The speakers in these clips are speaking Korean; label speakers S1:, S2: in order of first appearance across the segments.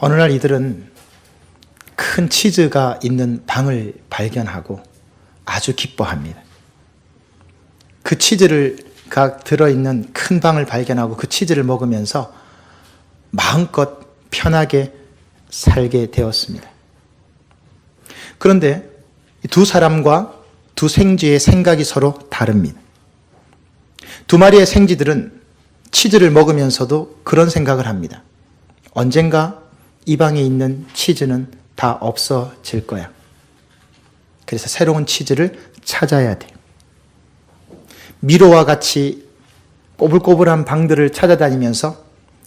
S1: 어느 날 이들은 큰 치즈가 있는 방을 발견하고 아주 기뻐합니다. 그 치즈가 들어있는 큰 방을 발견하고 그 치즈를 먹으면서 마음껏 편하게 살게 되었습니다. 그런데 두 사람과 두 생쥐의 생각이 서로 다릅니다. 두 마리의 생쥐들은 치즈를 먹으면서도 그런 생각을 합니다. 언젠가 이 방에 있는 치즈는 다 없어질 거야. 그래서 새로운 치즈를 찾아야 돼. 미로와 같이 꼬불꼬불한 방들을 찾아다니면서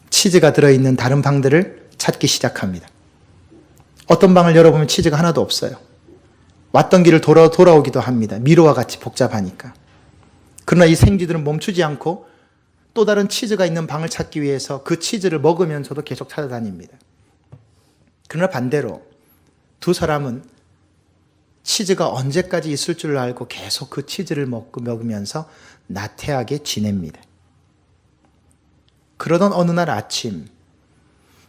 S1: 치즈가 들어있는 다른 방들을 찾기 시작합니다. 어떤 방을 열어보면 치즈가 하나도 없어요. 왔던 길을 돌아오기도 합니다. 미로와 같이 복잡하니까. 그러나 이 생쥐들은 멈추지 않고 또 다른 치즈가 있는 방을 찾기 위해서 그 치즈를 먹으면서도 계속 찾아다닙니다. 그러나 반대로 두 사람은 치즈가 언제까지 있을 줄 알고 계속 그 치즈를 먹으면서 나태하게 지냅니다. 그러던 어느 날 아침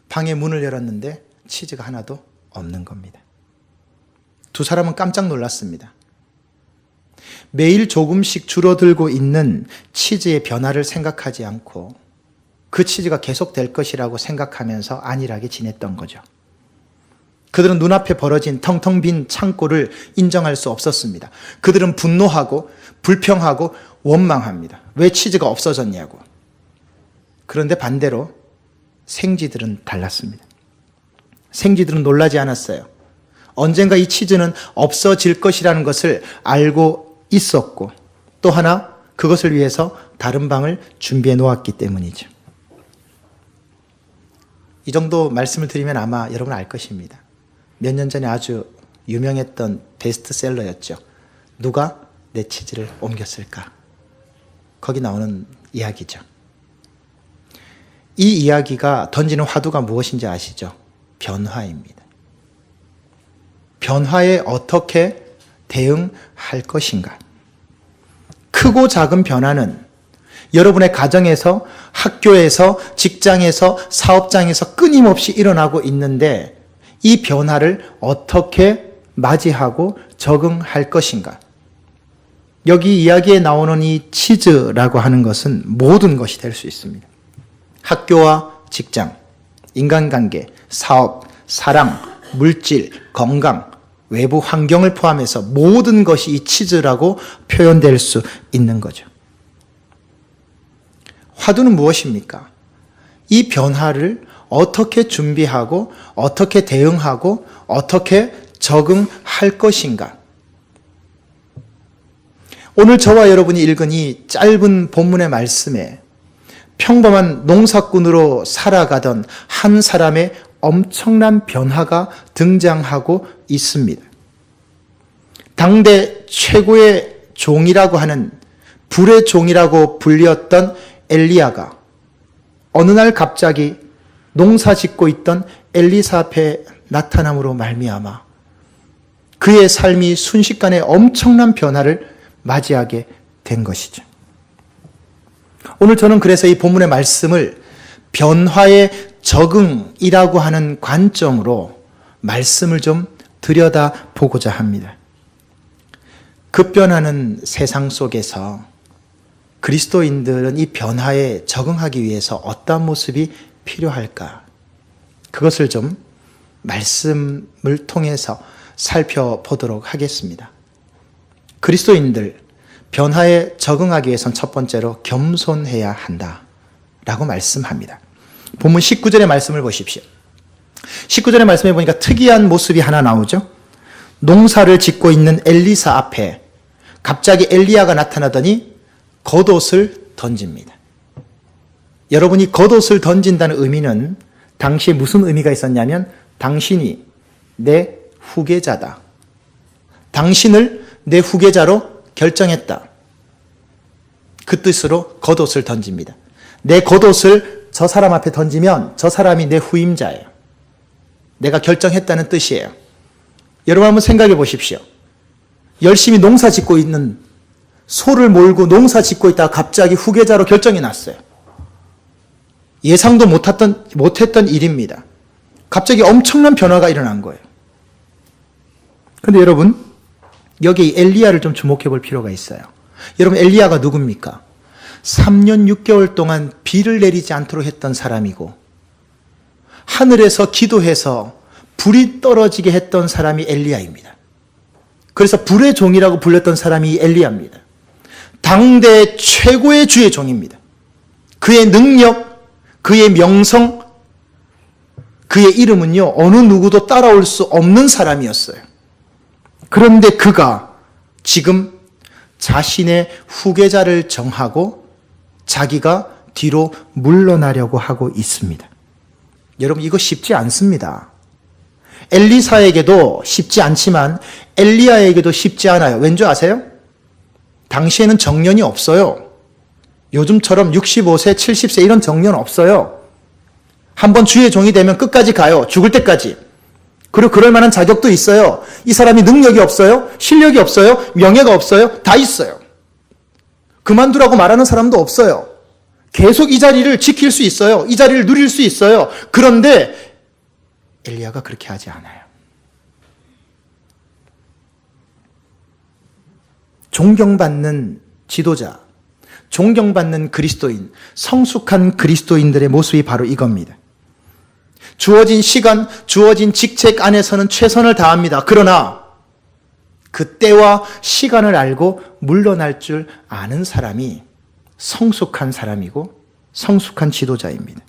S1: 방의 문을 열었는데 치즈가 하나도 없는 겁니다. 두 사람은 깜짝 놀랐습니다. 매일 조금씩 줄어들고 있는 치즈의 변화를 생각하지 않고 그 치즈가 계속될 것이라고 생각하면서 안일하게 지냈던 거죠. 그들은 눈앞에 벌어진 텅텅 빈 창고를 인정할 수 없었습니다. 그들은 분노하고 불평하고 원망합니다. 왜 치즈가 없어졌냐고. 그런데 반대로 생쥐들은 달랐습니다. 생쥐들은 놀라지 않았어요. 언젠가 이 치즈는 없어질 것이라는 것을 알고 있었고 또 하나 그것을 위해서 다른 방을 준비해 놓았기 때문이죠. 이 정도 말씀을 드리면 아마 여러분 알 것입니다. 몇 년 전에 아주 유명했던 베스트셀러였죠. 누가 내 치즈를 옮겼을까? 거기 나오는 이야기죠. 이 이야기가 던지는 화두가 무엇인지 아시죠? 변화입니다. 변화에 어떻게 대응할 것인가? 크고 작은 변화는 여러분의 가정에서, 학교에서, 직장에서, 사업장에서 끊임없이 일어나고 있는데 이 변화를 어떻게 맞이하고 적응할 것인가? 여기 이야기에 나오는 이 치즈라고 하는 것은 모든 것이 될 수 있습니다. 학교와 직장, 인간관계, 사업, 사랑, 물질, 건강, 외부 환경을 포함해서 모든 것이 이 치즈라고 표현될 수 있는 거죠. 화두는 무엇입니까? 이 변화를 어떻게 준비하고 어떻게 대응하고 어떻게 적응할 것인가? 오늘 저와 여러분이 읽은 이 짧은 본문의 말씀에 평범한 농사꾼으로 살아가던 한 사람의 엄청난 변화가 등장하고 있습니다. 당대 최고의 종이라고 하는 불의 종이라고 불렸던 엘리야가 어느 날 갑자기 농사 짓고 있던 엘리사 앞에 나타남으로 말미암아 그의 삶이 순식간에 엄청난 변화를 맞이하게 된 것이죠. 오늘 저는 그래서 이 본문의 말씀을 변화의 적응이라고 하는 관점으로 말씀을 좀 들여다보고자 합니다. 급변하는 세상 속에서 그리스도인들은 이 변화에 적응하기 위해서 어떤 모습이 필요할까? 그것을 좀 말씀을 통해서 살펴보도록 하겠습니다. 그리스도인들, 변화에 적응하기 위해서는 첫 번째로 겸손해야 한다라고 말씀합니다. 본문 19절의 말씀을 보십시오. 19절의 말씀에 보니까 특이한 모습이 하나 나오죠. 농사를 짓고 있는 엘리사 앞에 갑자기 엘리야가 나타나더니 겉옷을 던집니다. 여러분이 겉옷을 던진다는 의미는 당시에 무슨 의미가 있었냐면 당신이 내 후계자다. 당신을 내 후계자로 결정했다. 그 뜻으로 겉옷을 던집니다. 내 겉옷을 저 사람 앞에 던지면 저 사람이 내 후임자예요. 내가 결정했다는 뜻이에요. 여러분 한번 생각해 보십시오. 열심히 농사 짓고 있는 소를 몰고 농사 짓고 있다가 갑자기 후계자로 결정이 났어요. 예상도 못했던 일입니다. 갑자기 엄청난 변화가 일어난 거예요. 그런데 여러분, 여기 엘리야를 좀 주목해 볼 필요가 있어요. 여러분, 엘리야가 누굽니까? 3년 6개월 동안 비를 내리지 않도록 했던 사람이고, 하늘에서 기도해서 불이 떨어지게 했던 사람이 엘리야입니다. 그래서 불의 종이라고 불렸던 사람이 엘리야입니다. 당대 최고의 주의 종입니다. 그의 능력, 그의 명성, 그의 이름은요, 어느 누구도 따라올 수 없는 사람이었어요. 그런데 그가 지금 자신의 후계자를 정하고 자기가 뒤로 물러나려고 하고 있습니다. 여러분, 이거 쉽지 않습니다. 엘리사에게도 쉽지 않지만 엘리야에게도 쉽지 않아요. 왠지 아세요? 당시에는 정년이 없어요. 요즘처럼 65세, 70세 이런 정년 없어요. 한번 주의 종이 되면 끝까지 가요. 죽을 때까지. 그리고 그럴 만한 자격도 있어요. 이 사람이 능력이 없어요? 실력이 없어요? 명예가 없어요? 다 있어요. 그만두라고 말하는 사람도 없어요. 계속 이 자리를 지킬 수 있어요. 이 자리를 누릴 수 있어요. 그런데 엘리야가 그렇게 하지 않아요. 존경받는 지도자, 존경받는 그리스도인, 성숙한 그리스도인들의 모습이 바로 이겁니다. 주어진 시간, 주어진 직책 안에서는 최선을 다합니다. 그러나 그 때와 시간을 알고 물러날 줄 아는 사람이 성숙한 사람이고 성숙한 지도자입니다.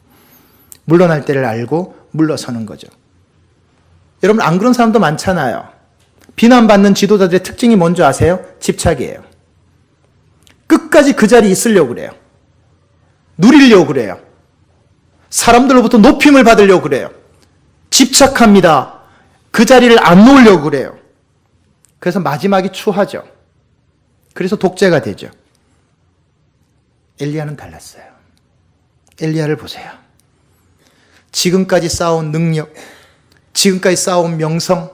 S1: 물러날 때를 알고 물러서는 거죠. 여러분, 안 그런 사람도 많잖아요. 비난받는 지도자들의 특징이 뭔지 아세요? 집착이에요. 끝까지 그 자리에 있으려고 그래요. 누리려고 그래요. 사람들로부터 높임을 받으려고 그래요. 집착합니다. 그 자리를 안 놓으려고 그래요. 그래서 마지막이 추하죠. 그래서 독재가 되죠. 엘리야는 달랐어요. 엘리야를 보세요. 지금까지 쌓아온 능력, 지금까지 쌓아온 명성,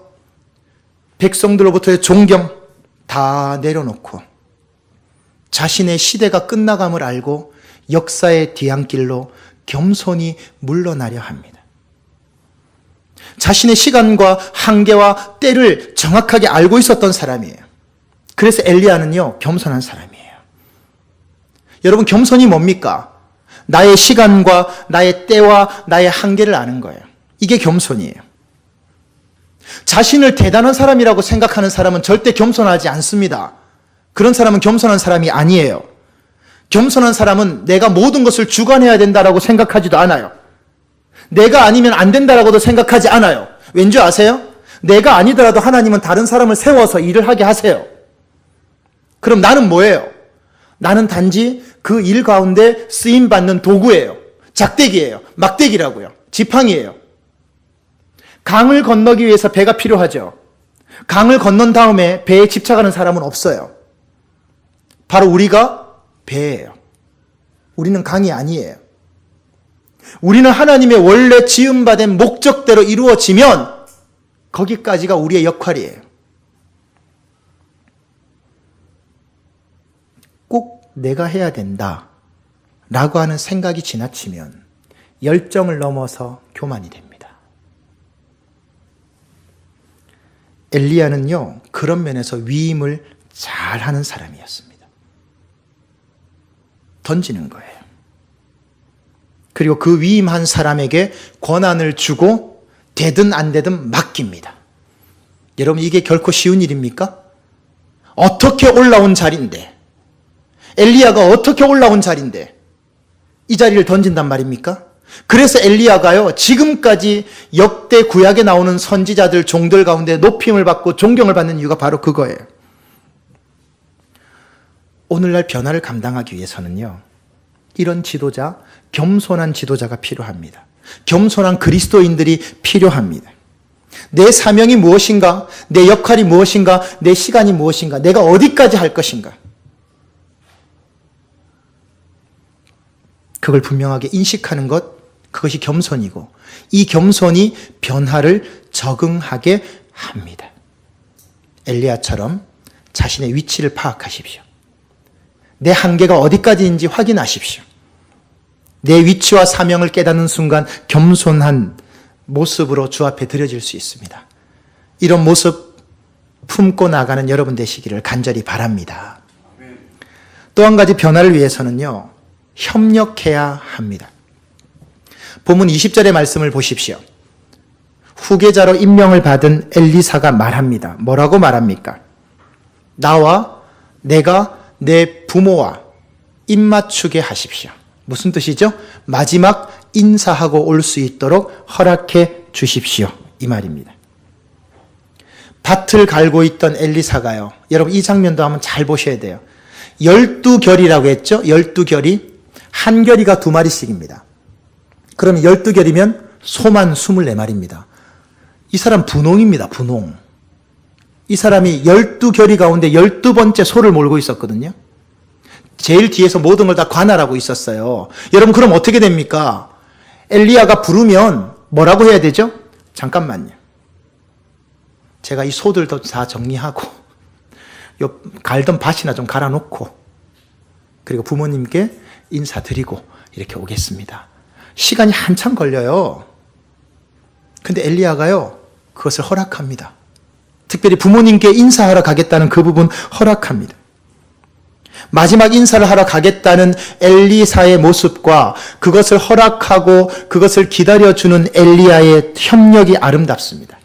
S1: 백성들로부터의 존경 다 내려놓고 자신의 시대가 끝나감을 알고 역사의 뒤안길로 겸손히 물러나려 합니다. 자신의 시간과 한계와 때를 정확하게 알고 있었던 사람이에요. 그래서 엘리야는요, 겸손한 사람이에요. 여러분, 겸손이 뭡니까? 나의 시간과 나의 때와 나의 한계를 아는 거예요. 이게 겸손이에요. 자신을 대단한 사람이라고 생각하는 사람은 절대 겸손하지 않습니다. 그런 사람은 겸손한 사람이 아니에요. 겸손한 사람은 내가 모든 것을 주관해야 된다라고 생각하지도 않아요. 내가 아니면 안 된다라고도 생각하지 않아요. 왠지 아세요? 내가 아니더라도 하나님은 다른 사람을 세워서 일을 하게 하세요. 그럼 나는 뭐예요? 나는 단지 그 일 가운데 쓰임받는 도구예요. 작대기예요. 막대기라고요. 지팡이예요. 강을 건너기 위해서 배가 필요하죠. 강을 건넌 다음에 배에 집착하는 사람은 없어요. 바로 우리가 배예요. 우리는 강이 아니에요. 우리는 하나님의 원래 지음받은 목적대로 이루어지면 거기까지가 우리의 역할이에요. 꼭 내가 해야 된다 라고 하는 생각이 지나치면 열정을 넘어서 교만이 됩니다. 엘리야는요, 그런 면에서 위임을 잘하는 사람이었습니다. 던지는 거예요. 그리고 그 위임한 사람에게 권한을 주고 되든 안 되든 맡깁니다. 여러분, 이게 결코 쉬운 일입니까? 어떻게 올라온 자리인데, 엘리야가 어떻게 올라온 자리인데 이 자리를 던진단 말입니까? 그래서 엘리야가요, 지금까지 역대 구약에 나오는 선지자들, 종들 가운데 높임을 받고 존경을 받는 이유가 바로 그거예요. 오늘날 변화를 감당하기 위해서는요, 이런 지도자, 겸손한 지도자가 필요합니다. 겸손한 그리스도인들이 필요합니다. 내 사명이 무엇인가? 내 역할이 무엇인가? 내 시간이 무엇인가? 내가 어디까지 할 것인가? 그걸 분명하게 인식하는 것, 그것이 겸손이고, 이 겸손이 변화를 적응하게 합니다. 엘리야처럼 자신의 위치를 파악하십시오. 내 한계가 어디까지인지 확인하십시오. 내 위치와 사명을 깨닫는 순간 겸손한 모습으로 주 앞에 드려질 수 있습니다. 이런 모습 품고 나가는 여러분 되시기를 간절히 바랍니다. 또 한 가지 변화를 위해서는요, 협력해야 합니다. 본문 20절의 말씀을 보십시오. 후계자로 임명을 받은 엘리사가 말합니다. 뭐라고 말합니까? 나와 내가 내 부모와 입맞추게 하십시오. 무슨 뜻이죠? 마지막 인사하고 올 수 있도록 허락해 주십시오. 이 말입니다. 밭을 갈고 있던 엘리사가요. 여러분 이 장면도 한번 잘 보셔야 돼요. 12결이라고 했죠? 12결이 한 결이가 2마리씩입니다. 그러면 12결이면 소만 24마리입니다. 이 사람 분홍입니다. 분홍. 이 사람이 12결이 가운데 12번째 소를 몰고 있었거든요. 제일 뒤에서 모든 걸 다 관할하고 있었어요. 여러분 그럼 어떻게 됩니까? 엘리야가 부르면 뭐라고 해야 되죠? 잠깐만요. 제가 이 소들도 다 정리하고 요 갈던 밭이나 좀 갈아놓고 그리고 부모님께 인사드리고 이렇게 오겠습니다. 시간이 한참 걸려요. 근데 엘리야가요 그것을 허락합니다. 특별히 부모님께 인사하러 가겠다는 그 부분 허락합니다. 마지막 인사를 하러 가겠다는 엘리사의 모습과 그것을 허락하고 그것을 기다려주는 엘리야의 협력이 아름답습니다.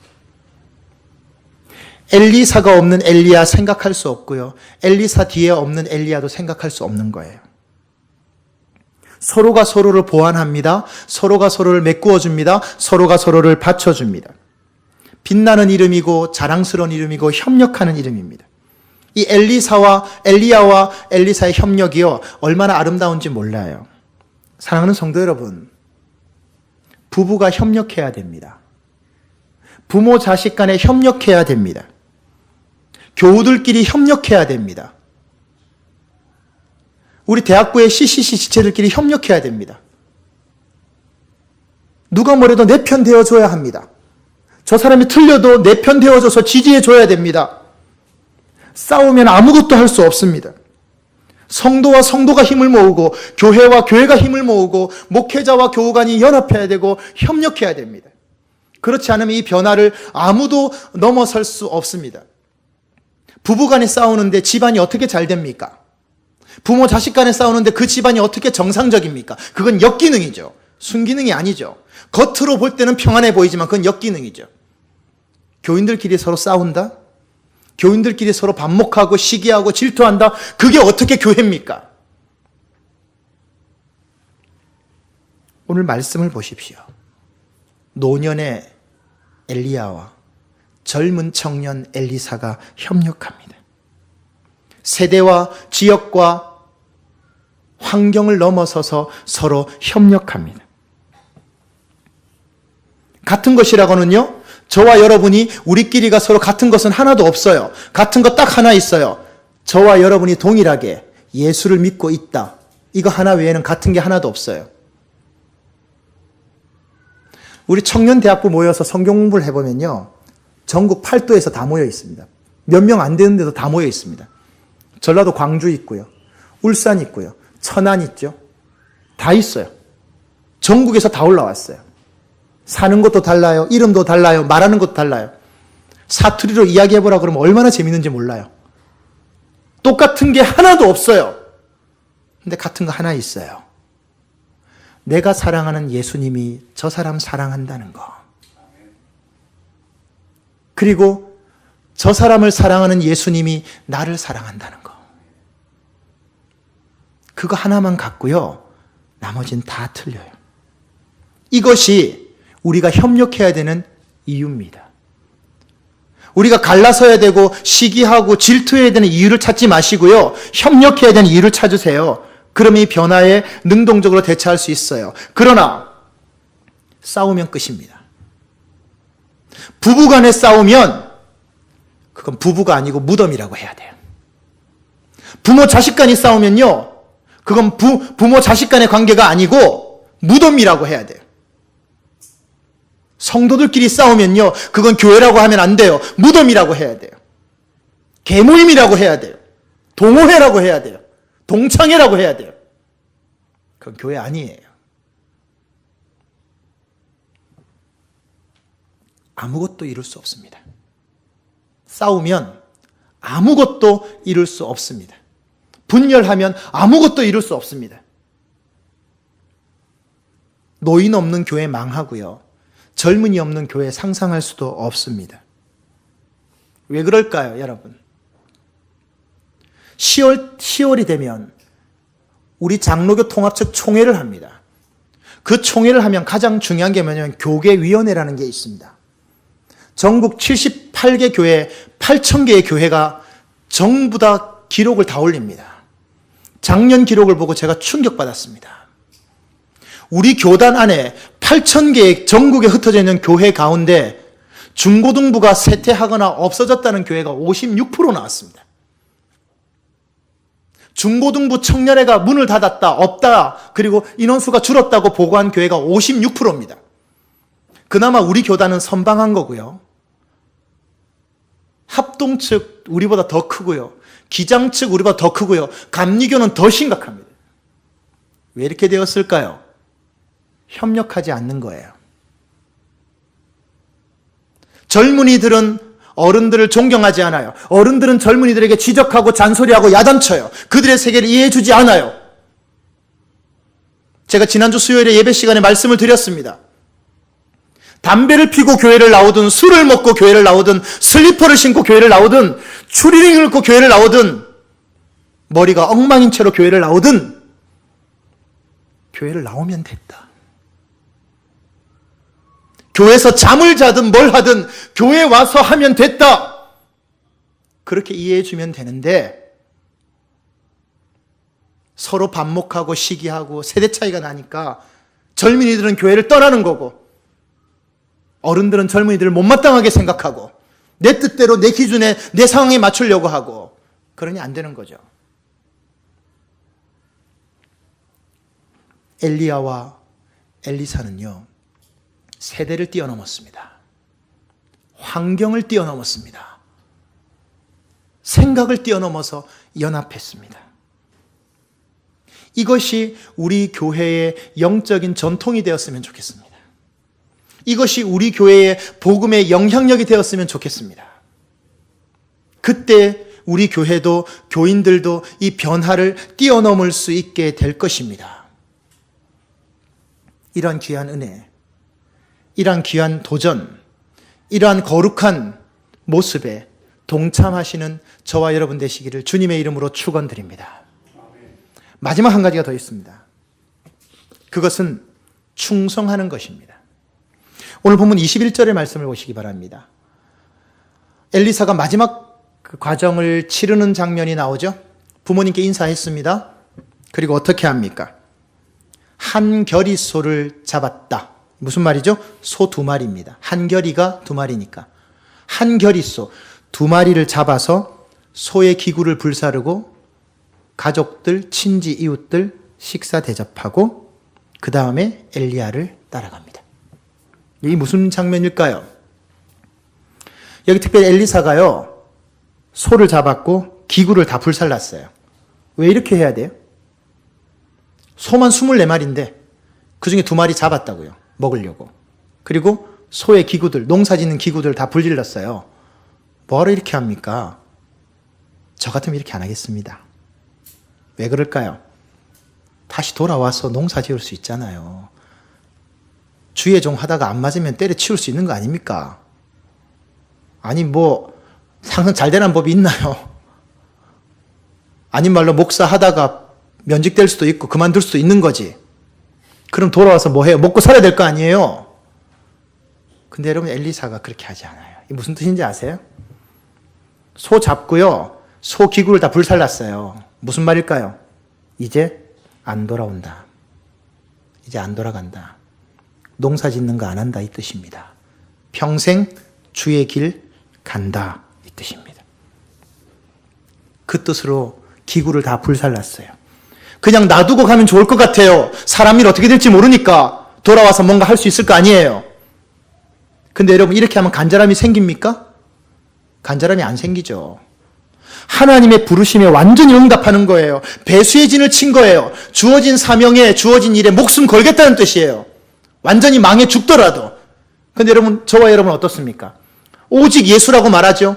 S1: 엘리사가 없는 엘리야 생각할 수 없고요. 엘리사 뒤에 없는 엘리야도 생각할 수 없는 거예요. 서로가 서로를 보완합니다. 서로가 서로를 메꾸어 줍니다. 서로가 서로를 받쳐줍니다. 빛나는 이름이고 자랑스러운 이름이고 협력하는 이름입니다. 이 엘리야와 엘리사의 협력이요 얼마나 아름다운지 몰라요. 사랑하는 성도 여러분, 부부가 협력해야 됩니다. 부모 자식 간에 협력해야 됩니다. 교우들끼리 협력해야 됩니다. 우리 대학부의 CCC 지체들끼리 협력해야 됩니다. 누가 뭐래도 내 편 되어줘야 합니다. 저 사람이 틀려도 내 편 되어줘서 지지해줘야 됩니다. 싸우면 아무것도 할 수 없습니다. 성도와 성도가 힘을 모으고 교회와 교회가 힘을 모으고 목회자와 교우간이 연합해야 되고 협력해야 됩니다. 그렇지 않으면 이 변화를 아무도 넘어설 수 없습니다. 부부간에 싸우는데 집안이 어떻게 잘 됩니까? 부모 자식 간에 싸우는데 그 집안이 어떻게 정상적입니까? 그건 역기능이죠. 순기능이 아니죠. 겉으로 볼 때는 평안해 보이지만 그건 역기능이죠. 교인들끼리 서로 싸운다? 교인들끼리 서로 반목하고 시기하고 질투한다? 그게 어떻게 교회입니까? 오늘 말씀을 보십시오. 노년의 엘리야와 젊은 청년 엘리사가 협력합니다. 세대와 지역과 환경을 넘어서서 서로 협력합니다. 같은 것이라고는요, 저와 여러분이 우리끼리가 서로 같은 것은 하나도 없어요. 같은 것 딱 하나 있어요. 저와 여러분이 동일하게 예수를 믿고 있다. 이거 하나 외에는 같은 게 하나도 없어요. 우리 청년대학부 모여서 성경 공부를 해보면요, 전국 8도에서 다 모여 있습니다. 몇 명 안 되는데도 다 모여 있습니다. 전라도 광주 있고요. 울산 있고요. 천안 있죠. 다 있어요. 전국에서 다 올라왔어요. 사는 것도 달라요. 이름도 달라요. 말하는 것도 달라요. 사투리로 이야기해보라 그러면 얼마나 재밌는지 몰라요. 똑같은 게 하나도 없어요. 근데 같은 거 하나 있어요. 내가 사랑하는 예수님이 저 사람 사랑한다는 거. 그리고 저 사람을 사랑하는 예수님이 나를 사랑한다는 거. 그거 하나만 갖고요, 나머지는 다 틀려요. 이것이 우리가 협력해야 되는 이유입니다. 우리가 갈라서야 되고 시기하고 질투해야 되는 이유를 찾지 마시고요, 협력해야 되는 이유를 찾으세요. 그러면 이 변화에 능동적으로 대처할 수 있어요. 그러나 싸우면 끝입니다. 부부간에 싸우면 그건 부부가 아니고 무덤이라고 해야 돼요. 부모 자식 간이 싸우면요, 그건 부모 자식 간의 관계가 아니고 무덤이라고 해야 돼요. 성도들끼리 싸우면요, 그건 교회라고 하면 안 돼요. 무덤이라고 해야 돼요. 계모임이라고 해야 돼요. 동호회라고 해야 돼요. 동창회라고 해야 돼요. 그건 교회 아니에요. 아무것도 이룰 수 없습니다. 싸우면 아무것도 이룰 수 없습니다. 분열하면 아무것도 이룰 수 없습니다. 노인 없는 교회 망하고요. 젊은이 없는 교회 상상할 수도 없습니다. 왜 그럴까요, 여러분? 10월이 되면 우리 장로교 통합처 총회를 합니다. 그 총회를 하면 가장 중요한 게 뭐냐면 교계위원회라는 게 있습니다. 전국 78개 교회, 8,000개의 교회가 전부 다 기록을 다 올립니다. 작년 기록을 보고 제가 충격받았습니다. 우리 교단 안에 8,000개의 전국에 흩어져 있는 교회 가운데 중고등부가 쇠퇴하거나 없어졌다는 교회가 56% 나왔습니다. 중고등부 청년회가 문을 닫았다, 없다, 그리고 인원수가 줄었다고 보고한 교회가 56%입니다. 그나마 우리 교단은 선방한 거고요. 합동 측 우리보다 더 크고요. 기장 측 우리보다 더 크고요. 감리교는 더 심각합니다. 왜 이렇게 되었을까요? 협력하지 않는 거예요. 젊은이들은 어른들을 존경하지 않아요. 어른들은 젊은이들에게 지적하고 잔소리하고 야단쳐요. 그들의 세계를 이해해 주지 않아요. 제가 지난주 수요일에 예배 시간에 말씀을 드렸습니다. 담배를 피고 교회를 나오든 술을 먹고 교회를 나오든 슬리퍼를 신고 교회를 나오든 추리닝을 입고 교회를 나오든 머리가 엉망인 채로 교회를 나오든 교회를 나오면 됐다. 교회에서 잠을 자든 뭘 하든 교회에 와서 하면 됐다. 그렇게 이해해 주면 되는데 서로 반목하고 시기하고 세대 차이가 나니까 젊은이들은 교회를 떠나는 거고 어른들은 젊은이들을 못마땅하게 생각하고 내 뜻대로 내 기준에 내 상황에 맞추려고 하고 그러니 안 되는 거죠. 엘리야와 엘리사는요. 세대를 뛰어넘었습니다. 환경을 뛰어넘었습니다. 생각을 뛰어넘어서 연합했습니다. 이것이 우리 교회의 영적인 전통이 되었으면 좋겠습니다. 이것이 우리 교회의 복음의 영향력이 되었으면 좋겠습니다. 그때 우리 교회도 교인들도 이 변화를 뛰어넘을 수 있게 될 것입니다. 이러한 귀한 은혜, 이러한 귀한 도전, 이러한 거룩한 모습에 동참하시는 저와 여러분 되시기를 주님의 이름으로 축원드립니다. 마지막 한 가지가 더 있습니다. 그것은 충성하는 것입니다. 오늘 본문 21절의 말씀을 보시기 바랍니다. 엘리사가 마지막 그 과정을 치르는 장면이 나오죠. 부모님께 인사했습니다. 그리고 어떻게 합니까? 한 겨리 소를 잡았다. 무슨 말이죠? 소 2마리입니다. 한 겨리가 2마리니까. 한 겨리 소 2마리를 잡아서 소의 기구를 불사르고 가족들, 친지, 이웃들 식사 대접하고 그 다음에 엘리야를 따라갑니다. 이게 무슨 장면일까요? 여기 특별히 엘리사가요. 소를 잡았고 기구를 다 불살랐어요. 왜 이렇게 해야 돼요? 소만 24마리인데 그 중에 2마리 잡았다고요. 먹으려고. 그리고 소의 기구들, 농사짓는 기구들 다 불질렀어요. 뭐하러 이렇게 합니까? 저 같으면 이렇게 안 하겠습니다. 왜 그럴까요? 다시 돌아와서 농사 지을 수 있잖아요. 주의 종 하다가 안 맞으면 때려치울 수 있는 거 아닙니까? 아니 뭐 항상 잘 되는 법이 있나요? 아닌 말로 목사 하다가 면직될 수도 있고 그만둘 수도 있는 거지. 그럼 돌아와서 뭐 해요? 먹고 살아야 될 거 아니에요? 근데 여러분 엘리사가 그렇게 하지 않아요. 이게 무슨 뜻인지 아세요? 소 잡고요. 소 기구를 다 불살랐어요. 무슨 말일까요? 이제 안 돌아온다. 이제 안 돌아간다. 농사 짓는 거 안 한다 이 뜻입니다. 평생 주의 길 간다 이 뜻입니다. 그 뜻으로 기구를 다 불살랐어요. 그냥 놔두고 가면 좋을 것 같아요. 사람 일 어떻게 될지 모르니까 돌아와서 뭔가 할 수 있을 거 아니에요. 근데 여러분 이렇게 하면 간절함이 생깁니까? 간절함이 안 생기죠. 하나님의 부르심에 완전히 응답하는 거예요. 배수의 진을 친 거예요. 주어진 사명에 주어진 일에 목숨 걸겠다는 뜻이에요. 완전히 망해 죽더라도 근데 여러분, 저와 여러분 어떻습니까? 오직 예수라고 말하죠.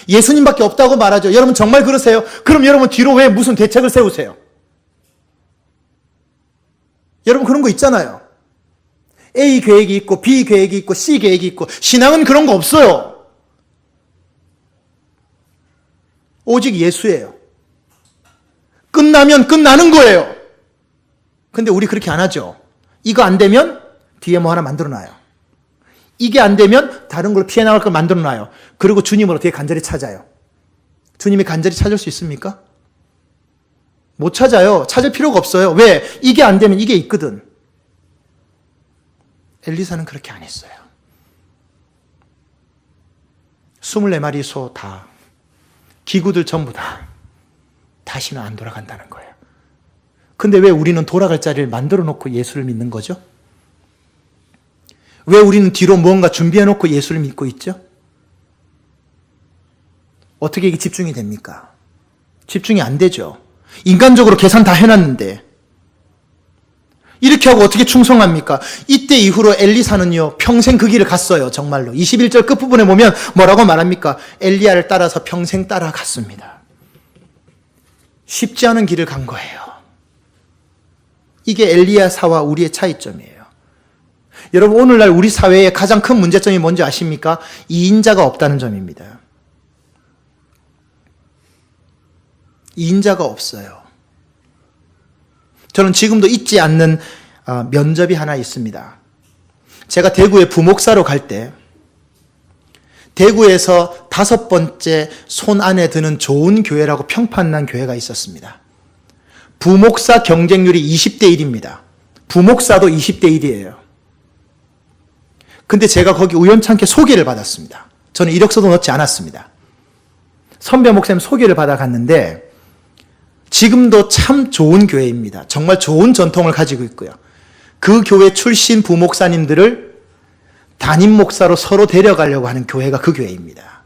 S1: 예수님밖에 없다고 말하죠. 여러분 정말 그러세요? 그럼 여러분 뒤로 왜 무슨 대책을 세우세요? 여러분 그런 거 있잖아요. A 계획이 있고 B 계획이 있고 C 계획이 있고. 신앙은 그런 거 없어요. 오직 예수예요. 끝나면 끝나는 거예요. 근데 우리 그렇게 안 하죠. 이거 안 되면 뒤에 뭐 하나 만들어놔요. 이게 안 되면 다른 걸 피해 나갈 걸 만들어놔요. 그리고 주님을 어떻게 간절히 찾아요? 주님이 간절히 찾을 수 있습니까? 못 찾아요. 찾을 필요가 없어요. 왜? 이게 안 되면 이게 있거든. 엘리사는 그렇게 안 했어요. 24마리 소 다, 기구들 전부 다 다시는 안 돌아간다는 거예요. 근데 왜 우리는 돌아갈 자리를 만들어 놓고 예수를 믿는 거죠? 왜 우리는 뒤로 무언가 준비해 놓고 예수를 믿고 있죠? 어떻게 이게 집중이 됩니까? 집중이 안 되죠. 인간적으로 계산 다 해놨는데 이렇게 하고 어떻게 충성합니까? 이때 이후로 엘리사는요 평생 그 길을 갔어요. 정말로 21절 끝부분에 보면 뭐라고 말합니까? 엘리야를 따라서 평생 따라갔습니다. 쉽지 않은 길을 간 거예요. 이게 엘리야사와 우리의 차이점이에요. 여러분 오늘날 우리 사회의 가장 큰 문제점이 뭔지 아십니까? 이인자가 없다는 점입니다. 이인자가 없어요. 저는 지금도 잊지 않는 면접이 하나 있습니다. 제가 대구에 부목사로 갈 때 대구에서 5번째 손 안에 드는 좋은 교회라고 평판난 교회가 있었습니다. 부목사 경쟁률이 20대 1입니다. 부목사도 20대 1이에요. 근데 제가 거기 우연찮게 소개를 받았습니다. 저는 이력서도 넣지 않았습니다. 선배 목사님 소개를 받아 갔는데 지금도 참 좋은 교회입니다. 정말 좋은 전통을 가지고 있고요. 그 교회 출신 부목사님들을 담임 목사로 서로 데려가려고 하는 교회가 그 교회입니다.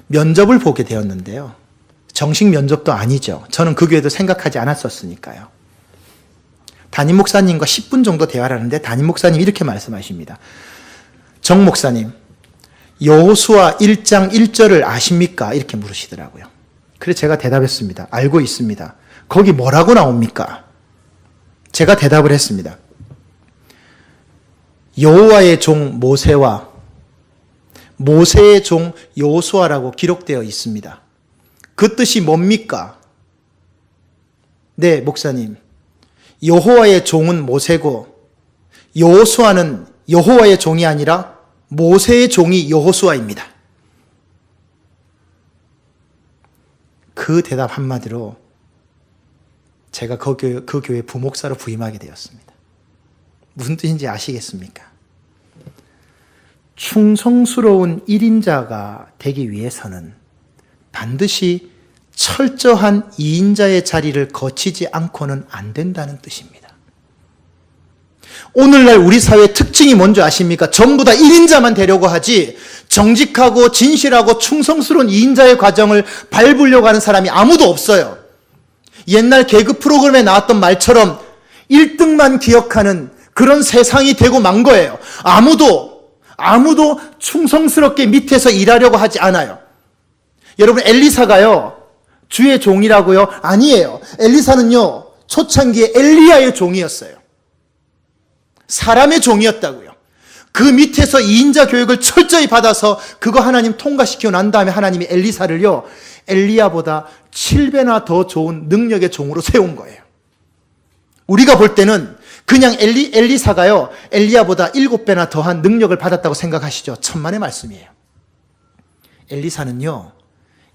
S1: 면접을 보게 되었는데요. 정식 면접도 아니죠. 저는 그 교회도 생각하지 않았었으니까요. 담임 목사님과 10분 정도 대화를 하는데 담임 목사님이 이렇게 말씀하십니다. 정 목사님, 여호수아 1장 1절을 아십니까? 이렇게 물으시더라고요. 그래서 제가 대답했습니다. 알고 있습니다. 거기 뭐라고 나옵니까? 제가 대답을 했습니다. 여호와의 종 모세와 모세의 종 여호수아라고 기록되어 있습니다. 그 뜻이 뭡니까? 네, 목사님. 여호와의 종은 모세고 여호수아는 여호와의 종이 아니라 모세의 종이 여호수아입니다. 그 대답 한마디로 제가 그 교회 부목사로 부임하게 되었습니다. 무슨 뜻인지 아시겠습니까? 충성스러운 1인자가 되기 위해서는 반드시 철저한 2인자의 자리를 거치지 않고는 안 된다는 뜻입니다. 오늘날 우리 사회의 특징이 뭔지 아십니까? 전부 다 1인자만 되려고 하지 정직하고 진실하고 충성스러운 2인자의 과정을 밟으려고 하는 사람이 아무도 없어요. 옛날 개그 프로그램에 나왔던 말처럼 1등만 기억하는 그런 세상이 되고 만 거예요. 아무도 충성스럽게 밑에서 일하려고 하지 않아요. 여러분 엘리사가요 주의 종이라고요? 아니에요. 엘리사는요 초창기에 엘리야의 종이었어요. 사람의 종이었다고요. 그 밑에서 2인자 교육을 철저히 받아서 그거 하나님 통과시키고 난 다음에 하나님이 엘리사를요 엘리야보다 7배나 더 좋은 능력의 종으로 세운 거예요. 우리가 볼 때는 그냥 엘리사가요 엘리야보다 7배나 더한 능력을 받았다고 생각하시죠. 천만의 말씀이에요. 엘리사는요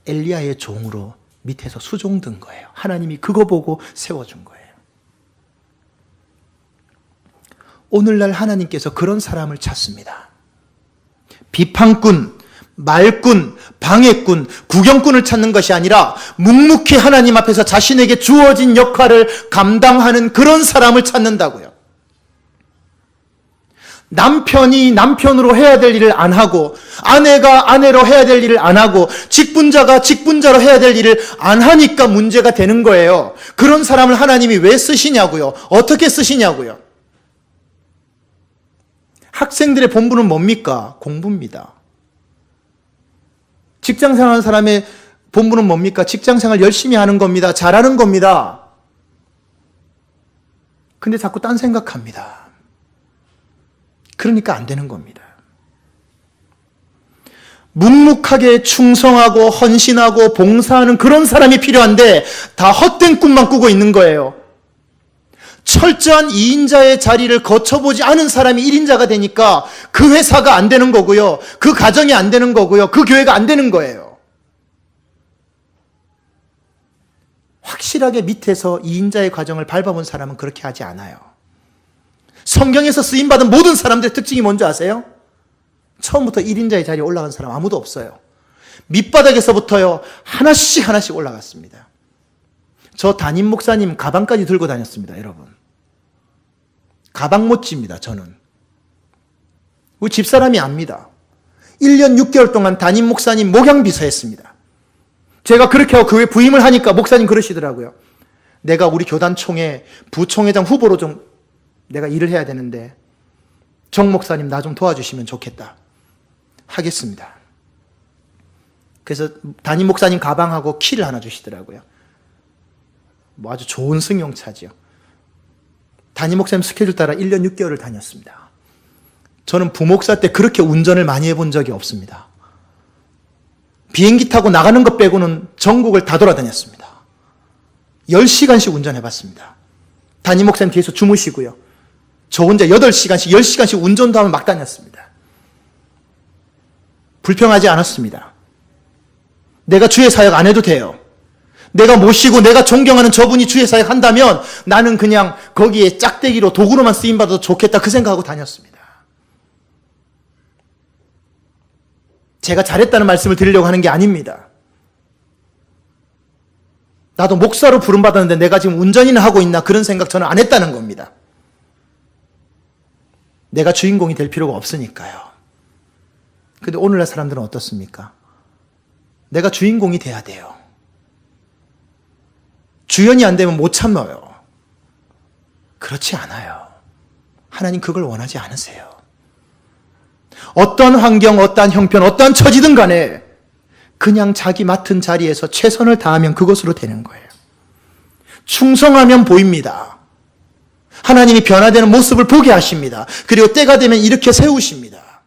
S1: 엘리야의 종으로 밑에서 수종든 거예요. 하나님이 그거 보고 세워준 거예요. 오늘날 하나님께서 그런 사람을 찾습니다. 비판꾼, 말꾼, 방해꾼, 구경꾼을 찾는 것이 아니라 묵묵히 하나님 앞에서 자신에게 주어진 역할을 감당하는 그런 사람을 찾는다고요. 남편이 남편으로 해야 될 일을 안 하고 아내가 아내로 해야 될 일을 안 하고 직분자가 직분자로 해야 될 일을 안 하니까 문제가 되는 거예요. 그런 사람을 하나님이 왜 쓰시냐고요? 어떻게 쓰시냐고요? 학생들의 본분은 뭡니까? 공부입니다. 직장생활 하는 사람의 본분은 뭡니까? 직장생활 열심히 하는 겁니다. 잘하는 겁니다. 근데 자꾸 딴 생각합니다. 그러니까 안 되는 겁니다. 묵묵하게 충성하고 헌신하고 봉사하는 그런 사람이 필요한데 다 헛된 꿈만 꾸고 있는 거예요. 철저한 2인자의 자리를 거쳐보지 않은 사람이 1인자가 되니까 그 회사가 안 되는 거고요. 그 가정이 안 되는 거고요. 그 교회가 안 되는 거예요. 확실하게 밑에서 2인자의 과정을 밟아본 사람은 그렇게 하지 않아요. 성경에서 쓰임받은 모든 사람들의 특징이 뭔지 아세요? 처음부터 1인자의 자리에 올라간 사람 아무도 없어요. 밑바닥에서부터요, 하나씩 올라갔습니다. 저 담임 목사님 가방까지 들고 다녔습니다, 여러분. 가방 못집니다, 저는. 우리 집사람이 압니다. 1년 6개월 동안 담임 목사님 목양비서 했습니다. 제가 그렇게 하고 그 후에 부임을 하니까 목사님 그러시더라고요. 내가 우리 교단총회 부총회장 후보로 좀 내가 일을 해야 되는데 정 목사님 나 좀 도와주시면 좋겠다. 하겠습니다. 그래서 담임 목사님 가방하고 키를 하나 주시더라고요. 뭐 아주 좋은 승용차지요. 담임 목사님 스케줄 따라 1년 6개월을 다녔습니다. 저는 부목사 때 그렇게 운전을 많이 해본 적이 없습니다. 비행기 타고 나가는 것 빼고는 전국을 다 돌아다녔습니다. 10시간씩 운전해봤습니다. 담임 목사님 뒤에서 주무시고요. 저 혼자 8시간씩, 10시간씩 운전도 하면 막 다녔습니다. 불평하지 않았습니다. 내가 주의 사역 안 해도 돼요. 내가 모시고 내가 존경하는 저분이 주의 사역 한다면 나는 그냥 거기에 짝대기로 도구로만 쓰임받아도 좋겠다 그 생각하고 다녔습니다. 제가 잘했다는 말씀을 드리려고 하는 게 아닙니다. 나도 목사로 부름받았는데 내가 지금 운전이나 하고 있나 그런 생각 저는 안 했다는 겁니다. 내가 주인공이 될 필요가 없으니까요. 근데 오늘날 사람들은 어떻습니까? 내가 주인공이 돼야 돼요. 주연이 안 되면 못 참아요. 그렇지 않아요. 하나님 그걸 원하지 않으세요. 어떤 환경, 어떠한 형편, 어떠한 처지든 간에 그냥 자기 맡은 자리에서 최선을 다하면 그것으로 되는 거예요. 충성하면 보입니다. 하나님이 변화되는 모습을 보게 하십니다. 그리고 때가 되면 일으켜 세우십니다.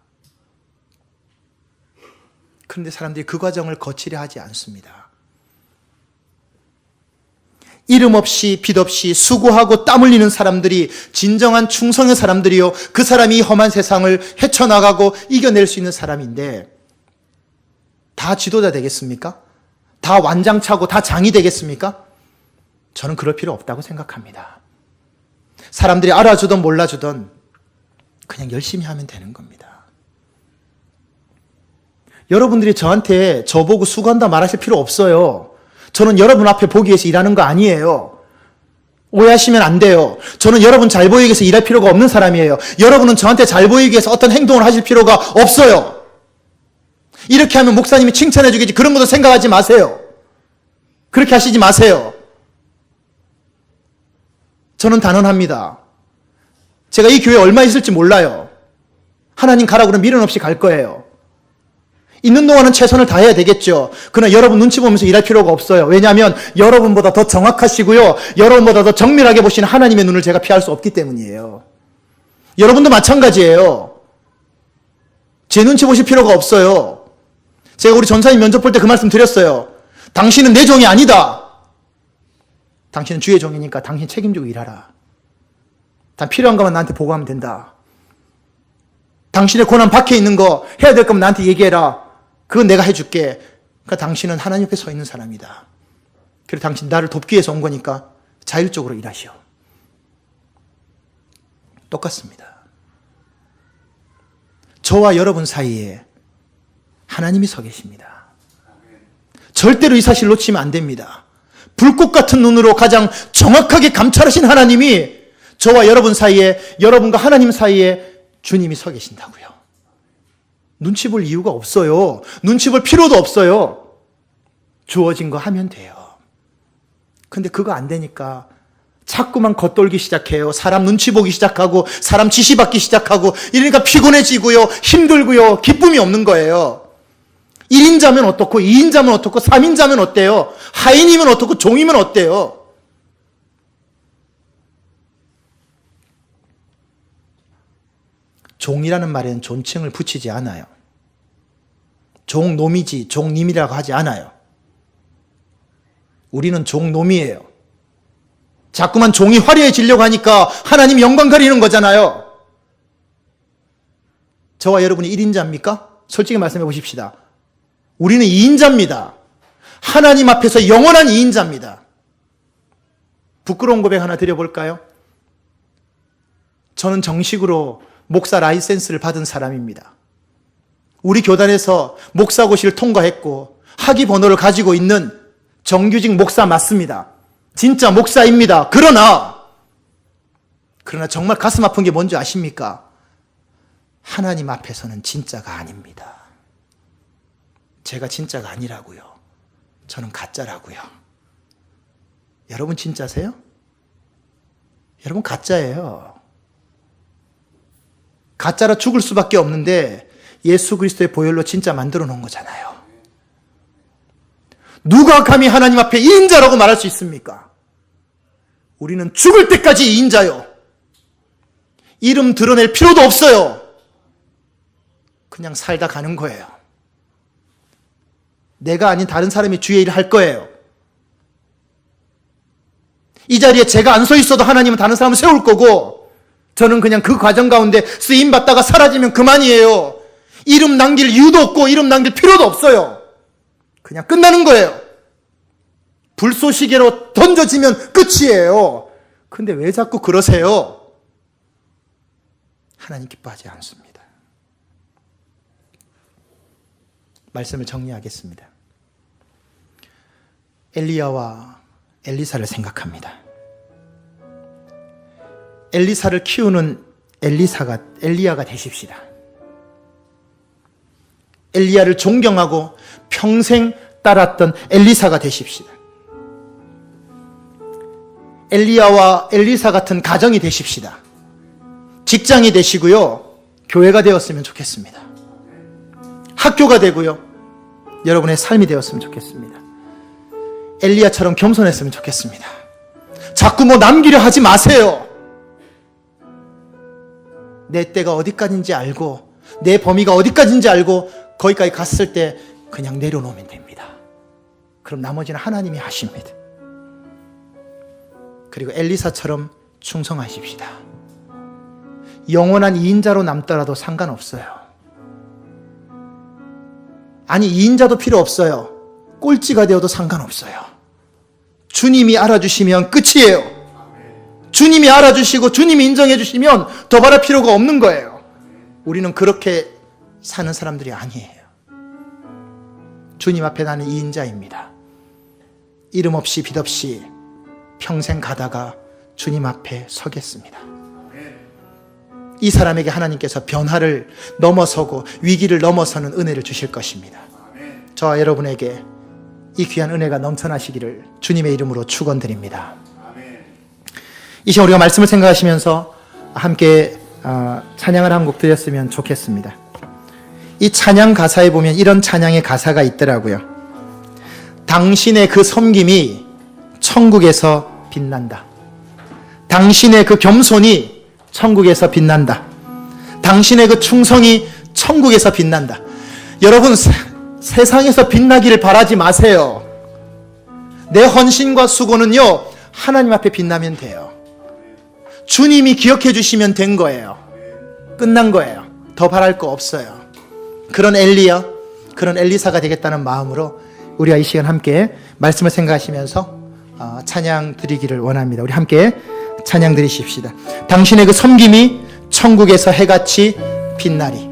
S1: 그런데 사람들이 그 과정을 거치려 하지 않습니다. 이름 없이 빛 없이 수고하고 땀 흘리는 사람들이 진정한 충성의 사람들이요. 그 사람이 이 험한 세상을 헤쳐나가고 이겨낼 수 있는 사람인데 다 지도자 되겠습니까? 다 완장차고 다 장이 되겠습니까? 저는 그럴 필요 없다고 생각합니다. 사람들이 알아주든 몰라주든 그냥 열심히 하면 되는 겁니다. 여러분들이 저한테 저보고 수고한다 말하실 필요 없어요. 저는 여러분 앞에 보기 위해서 일하는 거 아니에요. 오해하시면 안 돼요. 저는 여러분 잘 보이기 위해서 일할 필요가 없는 사람이에요. 여러분은 저한테 잘 보이기 위해서 어떤 행동을 하실 필요가 없어요. 이렇게 하면 목사님이 칭찬해 주겠지 그런 것도 생각하지 마세요. 그렇게 하시지 마세요. 저는 단언합니다. 제가 이 교회에 얼마 있을지 몰라요. 하나님 가라고 그러면 미련 없이 갈 거예요. 있는 동안은 최선을 다해야 되겠죠. 그러나 여러분 눈치 보면서 일할 필요가 없어요. 왜냐하면 여러분보다 더 정확하시고요. 여러분보다 더 정밀하게 보시는 하나님의 눈을 제가 피할 수 없기 때문이에요. 여러분도 마찬가지예요. 제 눈치 보실 필요가 없어요. 제가 우리 전사님 면접 볼 때 그 말씀 드렸어요. 당신은 내 종이 아니다. 당신은 주의 종이니까 당신 책임지고 일하라. 단 필요한 것만 나한테 보고하면 된다. 당신의 고난 밖에 있는 거 해야 될 거면 나한테 얘기해라. 그건 내가 해줄게. 그러니까 당신은 하나님 옆에 서 있는 사람이다. 그리고 당신 나를 돕기 위해서 온 거니까 자율적으로 일하시오. 똑같습니다. 저와 여러분 사이에 하나님이 서 계십니다. 절대로 이 사실 놓치면 안 됩니다. 불꽃 같은 눈으로 가장 정확하게 감찰하신 하나님이 저와 여러분 사이에, 여러분과 하나님 사이에 주님이 서 계신다고요. 눈치 볼 이유가 없어요. 눈치 볼 필요도 없어요. 주어진 거 하면 돼요. 근데 그거 안 되니까 자꾸만 겉돌기 시작해요. 사람 눈치 보기 시작하고 사람 지시받기 시작하고 이러니까 피곤해지고요. 힘들고요. 기쁨이 없는 거예요. 1인자면 어떻고 2인자면 어떻고 3인자면 어때요? 하인이면 어떻고 종이면 어때요? 종이라는 말에는 존칭을 붙이지 않아요. 종놈이지 종님이라고 하지 않아요. 우리는 종놈이에요. 자꾸만 종이 화려해지려고 하니까 하나님 영광 가리는 거잖아요. 저와 여러분이 1인자입니까? 솔직히 말씀해 보십시다. 우리는 2인자입니다. 하나님 앞에서 영원한 2인자입니다. 부끄러운 고백 하나 드려볼까요? 저는 정식으로 목사 라이센스를 받은 사람입니다. 우리 교단에서 목사고시를 통과했고 학위 번호를 가지고 있는 정규직 목사 맞습니다. 진짜 목사입니다. 그러나 정말 가슴 아픈 게 뭔지 아십니까? 하나님 앞에서는 진짜가 아닙니다. 제가 진짜가 아니라고요. 저는 가짜라고요. 여러분 진짜세요? 여러분 가짜예요. 가짜라 죽을 수밖에 없는데 예수 그리스도의 보혈로 진짜 만들어 놓은 거잖아요. 누가 감히 하나님 앞에 2인자라고 말할 수 있습니까? 우리는 죽을 때까지 2인자요. 이름 드러낼 필요도 없어요. 그냥 살다 가는 거예요. 내가 아닌 다른 사람이 주의 일을 할 거예요. 이 자리에 제가 안 서 있어도 하나님은 다른 사람을 세울 거고 저는 그냥 그 과정 가운데 쓰임받다가 사라지면 그만이에요. 이름 남길 이유도 없고 이름 남길 필요도 없어요. 그냥 끝나는 거예요. 불쏘시개로 던져지면 끝이에요. 근데 왜 자꾸 그러세요? 하나님 기뻐하지 않습니다. 말씀을 정리하겠습니다. 엘리야와 엘리사를 생각합니다. 엘리사를 키우는 엘리야가 되십시다. 엘리야를 존경하고 평생 따랐던 엘리사가 되십시다. 엘리야와 엘리사 같은 가정이 되십시다. 직장이 되시고요. 교회가 되었으면 좋겠습니다. 학교가 되고요. 여러분의 삶이 되었으면 좋겠습니다. 엘리야처럼 겸손했으면 좋겠습니다. 자꾸 남기려 하지 마세요. 내 때가 어디까지인지 알고 내 범위가 어디까지인지 알고 거기까지 갔을 때 그냥 내려놓으면 됩니다. 그럼 나머지는 하나님이 하십니다. 그리고 엘리사처럼 충성하십시다. 영원한 2인자로 남더라도 상관없어요. 아니 2인자도 필요 없어요. 꼴찌가 되어도 상관없어요. 주님이 알아주시면 끝이에요. 주님이 알아주시고 주님이 인정해 주시면 더 바랄 필요가 없는 거예요. 우리는 그렇게 사는 사람들이 아니에요. 주님 앞에 나는 2인자입니다. 이름 없이 빛 없이 평생 가다가 주님 앞에 서겠습니다. 이 사람에게 하나님께서 변화를 넘어서고 위기를 넘어서는 은혜를 주실 것입니다. 저와 여러분에게 이 귀한 은혜가 넘쳐나시기를 주님의 이름으로 축원드립니다. 이 시간 우리가 말씀을 생각하시면서 함께 찬양을 한 곡 드렸으면 좋겠습니다. 이 찬양 가사에 보면 이런 찬양의 가사가 있더라고요. 당신의 그 섬김이 천국에서 빛난다. 당신의 그 겸손이 천국에서 빛난다. 당신의 그 충성이 천국에서 빛난다. 여러분 세상에서 빛나기를 바라지 마세요. 내 헌신과 수고는요 하나님 앞에 빛나면 돼요. 주님이 기억해 주시면 된 거예요. 끝난 거예요. 더 바랄 거 없어요. 그런 엘리야, 그런 엘리사가 되겠다는 마음으로 우리가 이 시간 함께 말씀을 생각하시면서 찬양 드리기를 원합니다. 우리 함께 찬양 드리십시다. 당신의 그 섬김이 천국에서 해같이 빛나리.